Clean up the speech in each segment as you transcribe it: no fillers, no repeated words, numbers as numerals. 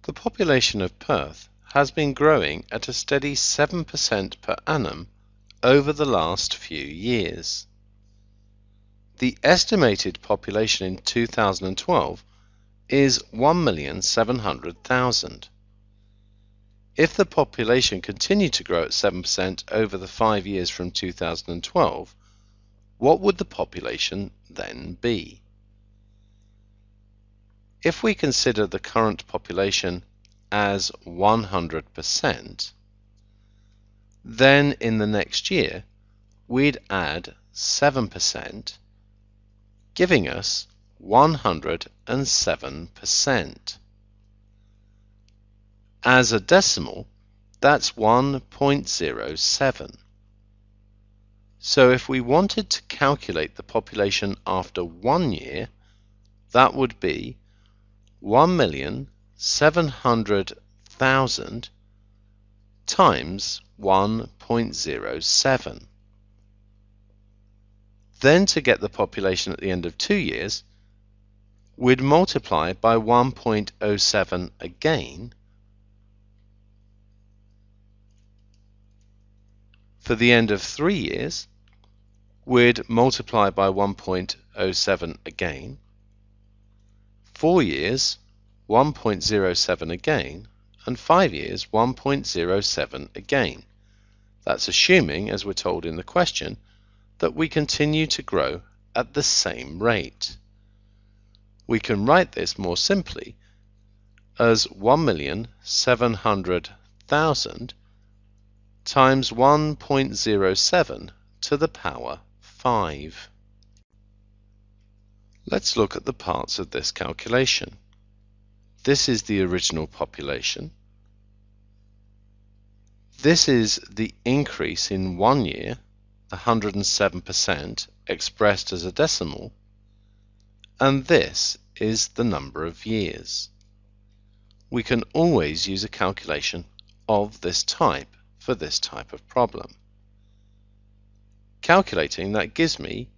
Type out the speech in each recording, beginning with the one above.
The population of Perth has been growing at a steady 7% per annum over the last few years. The estimated population in 2012 is 1,700,000. If the population continued to grow at 7% over the 5 years from 2012, what would the population then be? If we consider the current population as 100%, then in the next year we'd add 7%, giving us 107%. As a decimal, that's 1.07. So if we wanted to calculate the population after 1 year, that would be 1,700,000 times 1.07. Then to get the population at the end of 2 years, we'd multiply by 1.07 again. For the end of 3 years, we'd multiply by 1.07 again. 4 years, 1.07 again, and 5 years, 1.07 again. That's assuming, as we're told in the question, that we continue to grow at the same rate. We can write this more simply as 1,700,000 times 1.07 to the power 5. Let's look at the parts of this calculation. This is the original population. This is the increase in 1 year, 107% expressed as a decimal, and this is the number of years. We can always use a calculation of this type for this type of problem. Calculating that gives me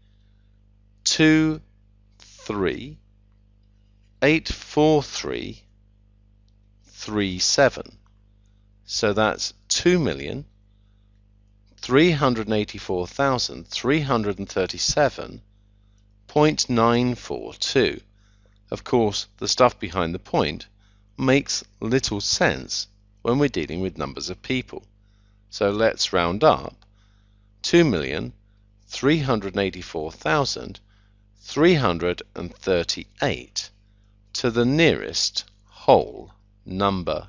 2,3,843,37. So that's 2,384,337.942. Of course, the stuff behind the point makes little sense when we're dealing with numbers of people. So let's round up 2,384,338 to the nearest whole number.